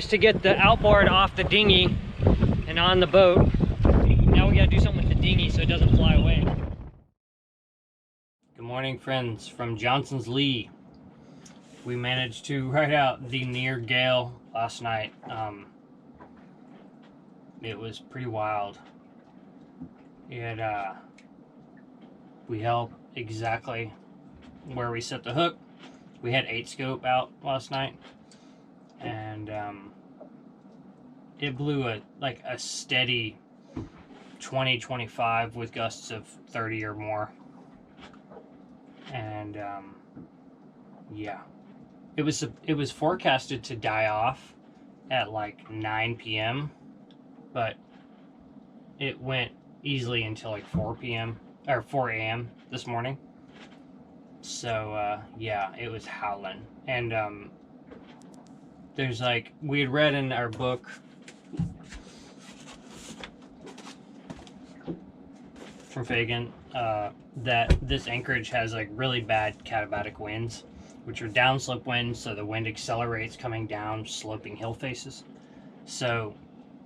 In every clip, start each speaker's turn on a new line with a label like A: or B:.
A: managed to get the outboard off the dinghy and on the boat. Now we gotta do something with the dinghy so it doesn't fly away. Good morning, friends, from Johnson's Lee. We managed to ride out the near gale last night. It was pretty wild. We held exactly where we set the hook. We had 8 scope out last night, and it blew a steady 20-25 with gusts of 30 or more. And yeah, it was forecasted to die off at like 9 p.m. but it went easily until like 4 p.m. or 4 a.m. this morning. So yeah, it was howling. And there's like, we had read in our book from Fagan that this Anchorage has like really bad katabatic winds, which are downslope winds, so the wind accelerates coming down sloping hill faces. So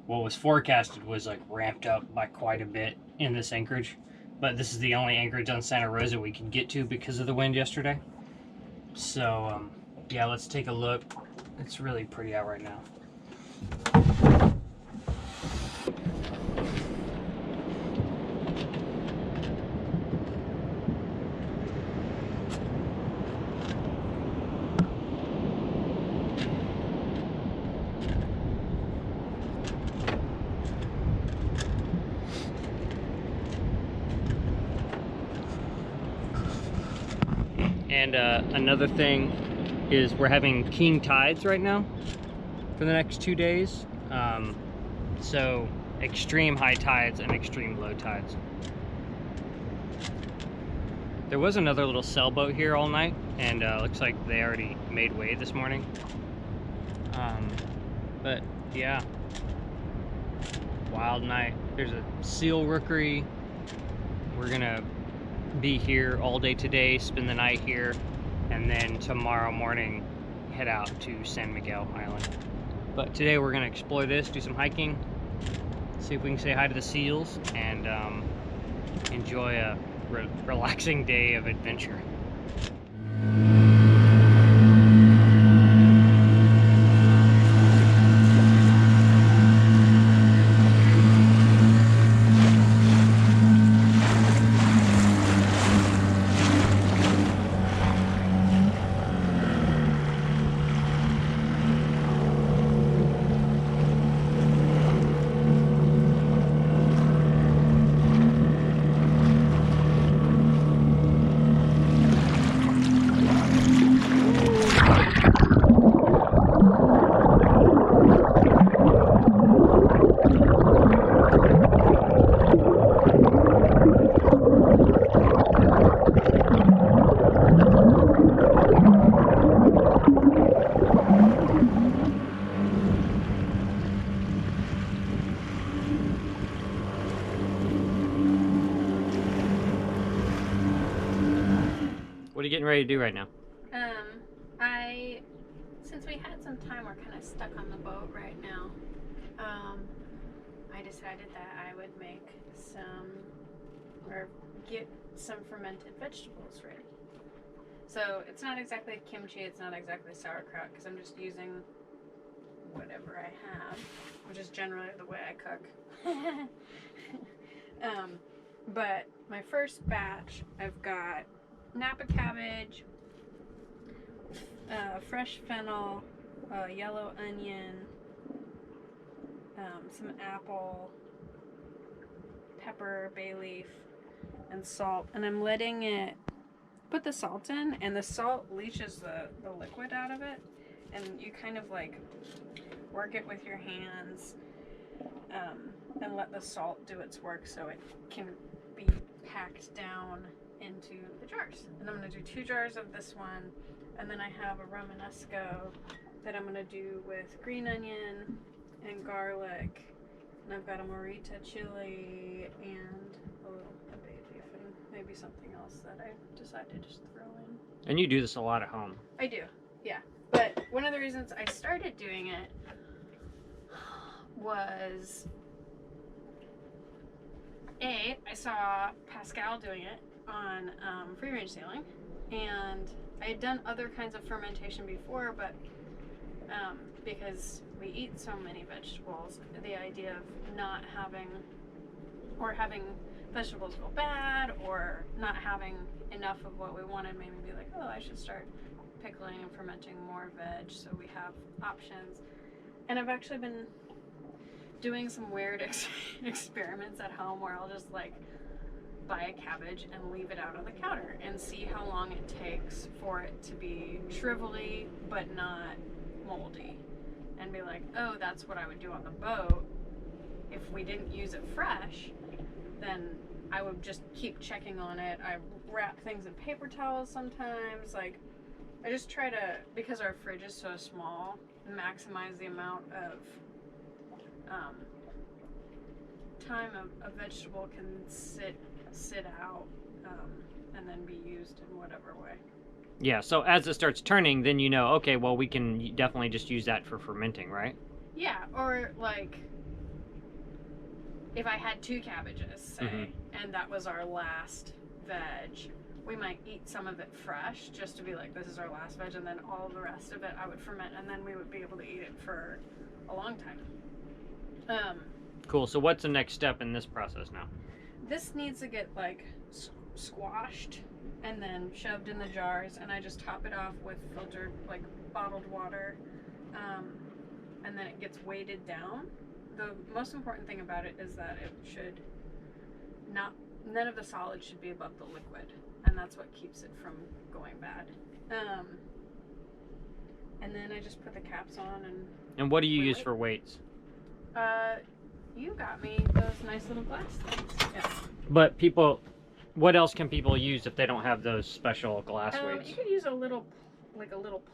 A: what was forecasted was like ramped up by quite a bit in this Anchorage, but this is the only Anchorage on Santa Rosa we could get to because of the wind yesterday. So yeah, let's take a look. It's really pretty out right now. And another thing is we're having king tides right now for the next 2 days. So extreme high tides and extreme low tides. There was another little sailboat here all night, and looks like they already made way this morning. But yeah, wild night. There's a seal rookery. We're gonna be here all day today, spend the night here, and then tomorrow morning head out to San Miguel Island. But today we're gonna explore this, do some hiking, see if we can say hi to the seals, and enjoy a relaxing day of adventure. What are you getting ready to do right now?
B: Since we had some time, we're kind of stuck on the boat right now. I decided that I would make get some fermented vegetables ready. So it's not exactly kimchi, it's not exactly sauerkraut, because I'm just using whatever I have, which is generally the way I cook. But my first batch, I've got Napa cabbage, fresh fennel, yellow onion, some apple, pepper, bay leaf, and salt. And I'm letting it put the salt in, and the salt leaches the liquid out of it. And you kind of like work it with your hands and let the salt do its work so it can be packed down into the jars. And I'm going to do 2 jars of this one, and then I have a Romanesco that I'm going to do with green onion and garlic, and I've got a morita chili and a bay leaf and maybe something else that I decided to just throw in.
A: And you do this a lot at home.
B: I do, yeah. But one of the reasons I started doing it was I saw Pascal doing it on free range sailing, and I had done other kinds of fermentation before, but because we eat so many vegetables, the idea of not having, or having vegetables go bad, or not having enough of what we wanted made me be like, oh, I should start pickling and fermenting more veg so we have options. And I've actually been doing some weird experiments at home where I'll just like buy a cabbage and leave it out on the counter and see how long it takes for it to be shrivelly but not moldy, and be like, oh, that's what I would do on the boat. If we didn't use it fresh, then I would just keep checking on it. I wrap things in paper towels sometimes. Like, I just try to, because our fridge is so small, maximize the amount of time a vegetable can sit out and then be used in whatever way.
A: Yeah, so as it starts turning, then you know, okay, well, we can definitely just use that for fermenting, right?
B: Yeah, or like if I had 2 cabbages, say, and that was our last veg, we might eat some of it fresh just to be like, this is our last veg, and then all the rest of it I would ferment, and then we would be able to eat it for a long time.
A: Cool. So what's the next step in this process now?
B: This needs to get like squashed and then shoved in the jars, and I just top it off with filtered, like bottled water, and then it gets weighted down. The most important thing about it is that it should none of the solids should be above the liquid, and that's what keeps it from going bad. And then I just put the caps on
A: And what do you use for weights?
B: You got me those nice little glass things. Yeah.
A: But what else can people use if they don't have those special glass weights?
B: You could use a little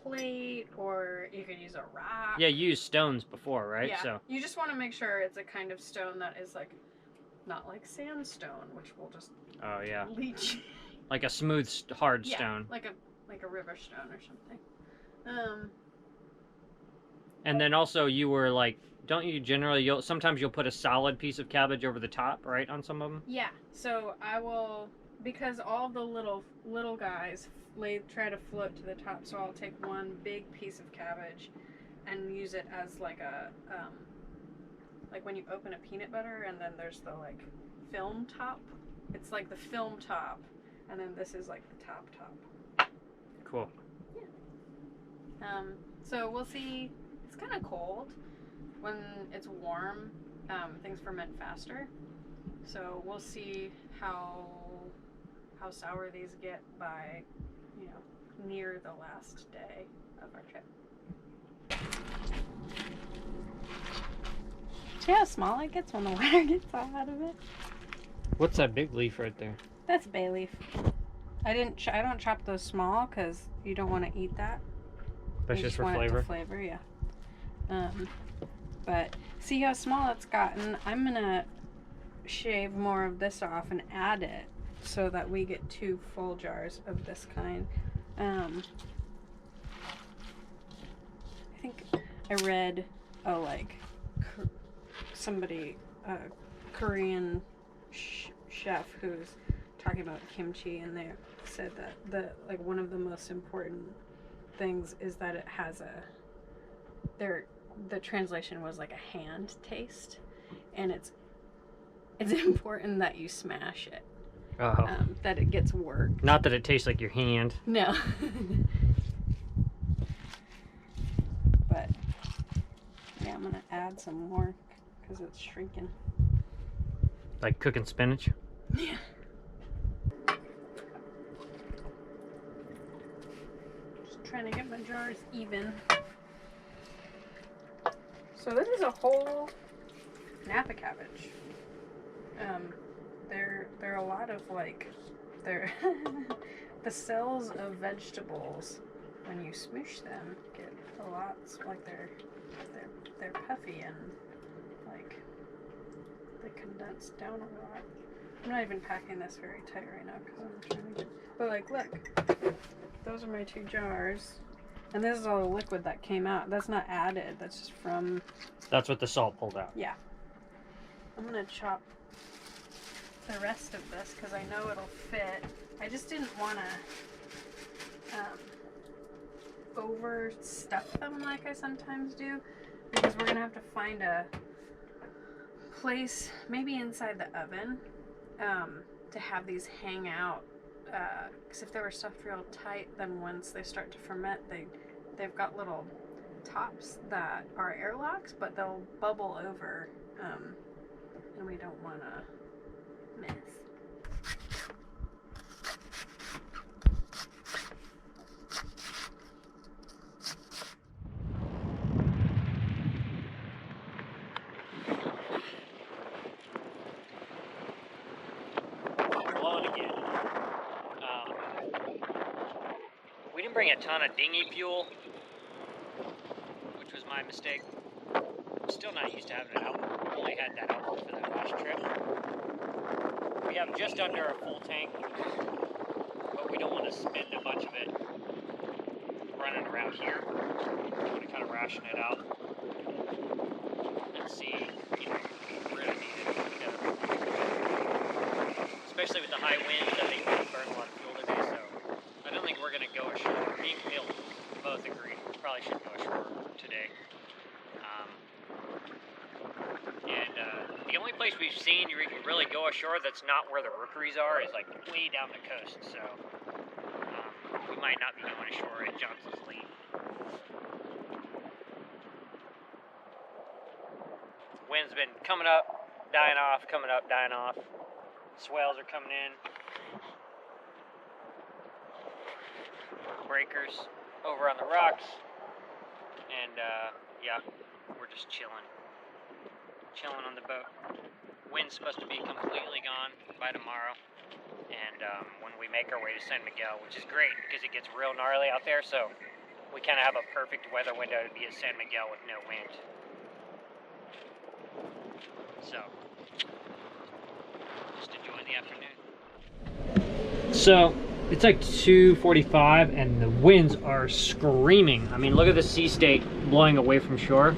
B: plate, or you could use a rock.
A: Yeah, you used stones before, right?
B: Yeah.
A: So
B: you just want to make sure it's a kind of stone that is like not like sandstone, which will just leach.
A: Like a smooth, hard stone.
B: Like a river stone or something.
A: And then also you were like, don't you generally, sometimes you'll put a solid piece of cabbage over the top, right, on some of them?
B: Yeah, so I will, because all the little guys try to float to the top, so I'll take one big piece of cabbage and use it as like a, like when you open a peanut butter and then there's the like film top. It's like the film top, and then this is like the top.
A: Cool.
B: Yeah. So we'll see. It's kind of cold. When it's warm, things ferment faster. So we'll see how sour these get by, near the last day of our trip. See how small it gets when the water gets all out of it?
A: What's that big leaf right there?
B: That's bay leaf. I don't chop those small because you don't want to eat that.
A: That's
B: you
A: just for
B: want
A: flavor?
B: It to flavor, yeah. But see how small it's gotten? I'm gonna shave more of this off and add it so that we get 2 full jars of this kind. I think I read somebody, Korean chef who's talking about kimchi, and they said that one of the most important things is that it has the translation was like a hand taste, and it's important that you smash it.
A: Oh.
B: That it gets worked.
A: Not that it tastes like your hand.
B: No. But yeah, I'm gonna add some more because it's shrinking.
A: Like cooking spinach?
B: Yeah. Just trying to get my jars even. So this is a whole Napa cabbage. They're a lot of the cells of vegetables when you smoosh them get a lot like they're puffy and like they condense down a lot. I'm not even packing this very tight right now because I'm trying to get. But like, look, those are my 2 jars. And this is all the liquid that came out. That's not added. That's just from...
A: That's what the salt pulled out.
B: Yeah. I'm going to chop the rest of this because I know it'll fit. I just didn't want to overstuff them like I sometimes do, because we're going to have to find a place, maybe inside the oven, to have these hang out. Because if they were stuffed real tight, then once they start to ferment, they've got little tops that are airlocks, but they'll bubble over, and we don't want to miss.
A: Blowing again. We didn't bring a ton of dinghy fuel, which was my mistake. I'm still not used to having it out. We only had that out for that last trip. We have just under a full tank, but we don't want to spend a bunch of it running around here. We want to kind of ration it out and see, you know, if we really need it. Especially with the high winds, I think we burn a lot of fuel today, so I don't think we're going to go ashore. Me and Camille both agree we probably shouldn't go ashore today. The only place we've seen where you can really go ashore that's not where the rookeries are is like way down the coast, so we might not be going ashore at Johnson's Lead. Wind's been coming up, dying off, coming up, dying off. Swells are coming in. Breakers over on the rocks. And yeah, we're just chilling on the boat. Wind's supposed to be completely gone by tomorrow. And when we make our way to San Miguel, which is great because it gets real gnarly out there, so we kind of have a perfect weather window to be at San Miguel with no wind. So, just enjoying the afternoon. So, it's like 2:45 and the winds are screaming. I mean, look at the sea state blowing away from shore.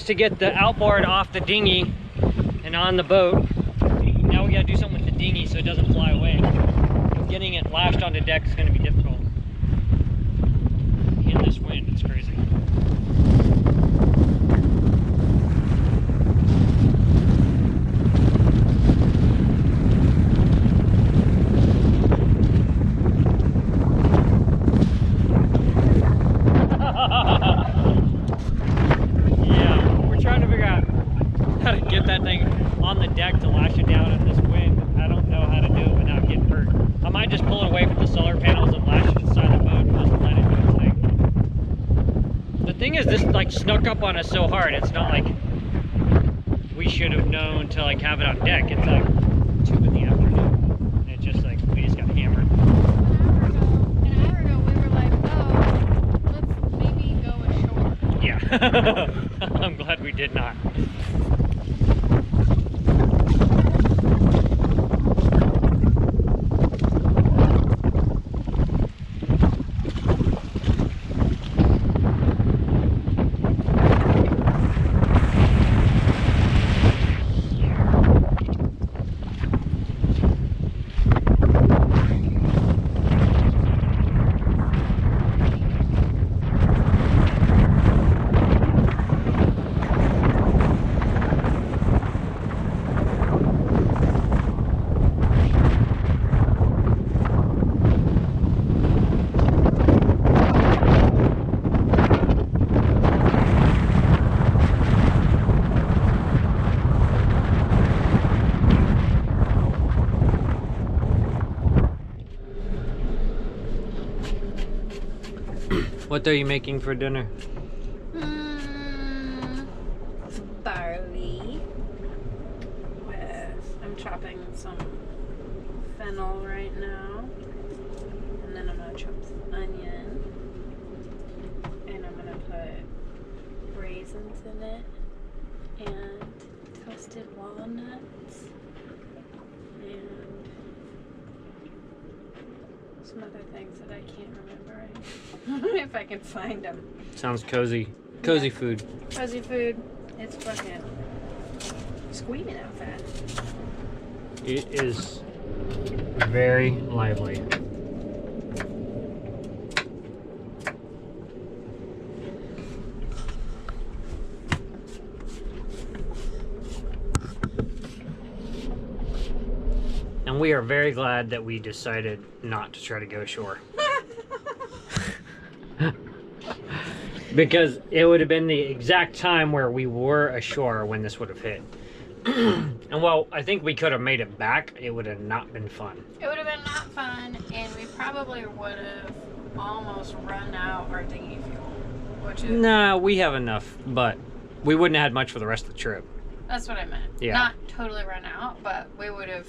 A: To get the outboard off the dinghy and on the boat. Now we gotta do something with the dinghy so it doesn't fly away. Getting it lashed onto deck is gonna be difficult. In this wind, it's crazy. Snuck up on us so hard. It's not like we should have known to like have it on deck. It's like 2 in the afternoon. And it's just like we just got hammered.
B: An hour ago we were like, oh, let's maybe go ashore.
A: Yeah. I'm glad we did not. What are you making for dinner?
B: Barley. chopping some fennel right now. And then I'm going to chop some onion. And I'm going to put raisins in it. And toasted walnuts. And some other things that I can't remember if I can find them.
A: Sounds cozy. Cozy food.
B: Fuzzy food. It's fucking squeaming outside.
A: It is very lively. And we are very glad that we decided not to try to go ashore. Because it would have been the exact time where we were ashore when this would have hit. And while I think we could have made it back, it would have not been fun.
B: It would have been not fun, and we probably would have almost run out our dinghy fuel. Which is...
A: Nah, we have enough, but we wouldn't have had much for the rest of the trip.
B: That's what I meant.
A: Yeah.
B: Not totally run out, but we would have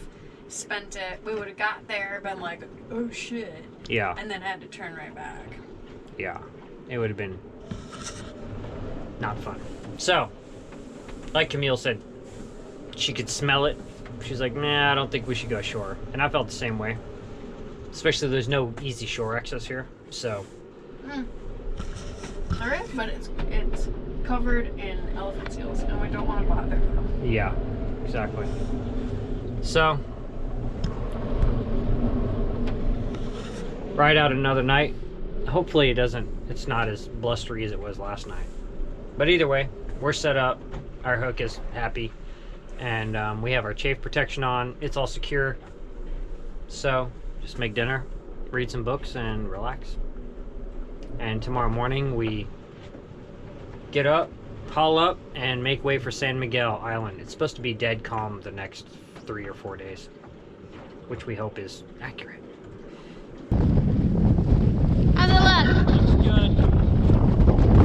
B: spent it. We would have got there, been like, oh shit.
A: Yeah.
B: And then had to turn right back.
A: Yeah. It would have been not fun. So, like Camille said, she could smell it. She's like, nah, I don't think we should go ashore. And I felt the same way. Especially there's no easy shore access here. So.
B: There is, but it's covered in elephant seals, and we don't want to bother them.
A: Yeah, exactly. So, ride out another night. Hopefully it's not as blustery as it was last night. But either way, we're set up. Our hook is happy. And we have our chafe protection on. It's all secure. So, just make dinner, read some books, and relax. And tomorrow morning we get up, haul up, and make way for San Miguel Island. It's supposed to be dead calm the next 3 or 4 days, which we hope is accurate.
B: How's it look?
A: Looks good.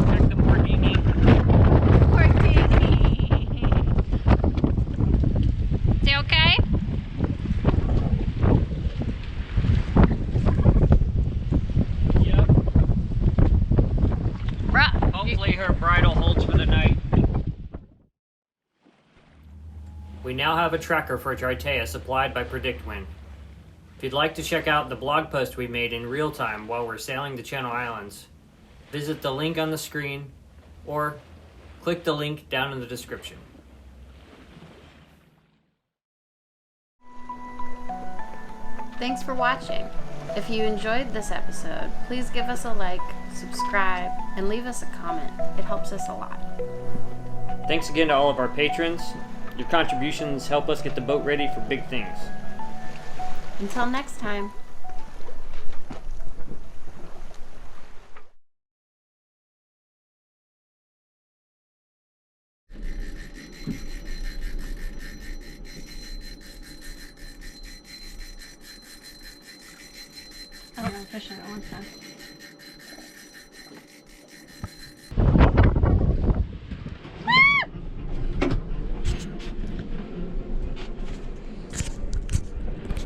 A: Check the Mordini.
B: Is it okay?
A: Yep.
B: Bruh.
A: Hopefully her bridle holds for the night. We now have a tracker for Drytea supplied by PredictWind. If you'd like to check out the blog post we made in real time while we're sailing the Channel Islands, visit the link on the screen or click the link down in the description.
C: Thanks for watching. If you enjoyed this episode, please give us a like, subscribe, and leave us a comment. It helps us a lot.
A: Thanks again to all of our patrons. Your contributions help us get the boat ready for big things.
C: Until next time.
B: I don't know, fishing at one time.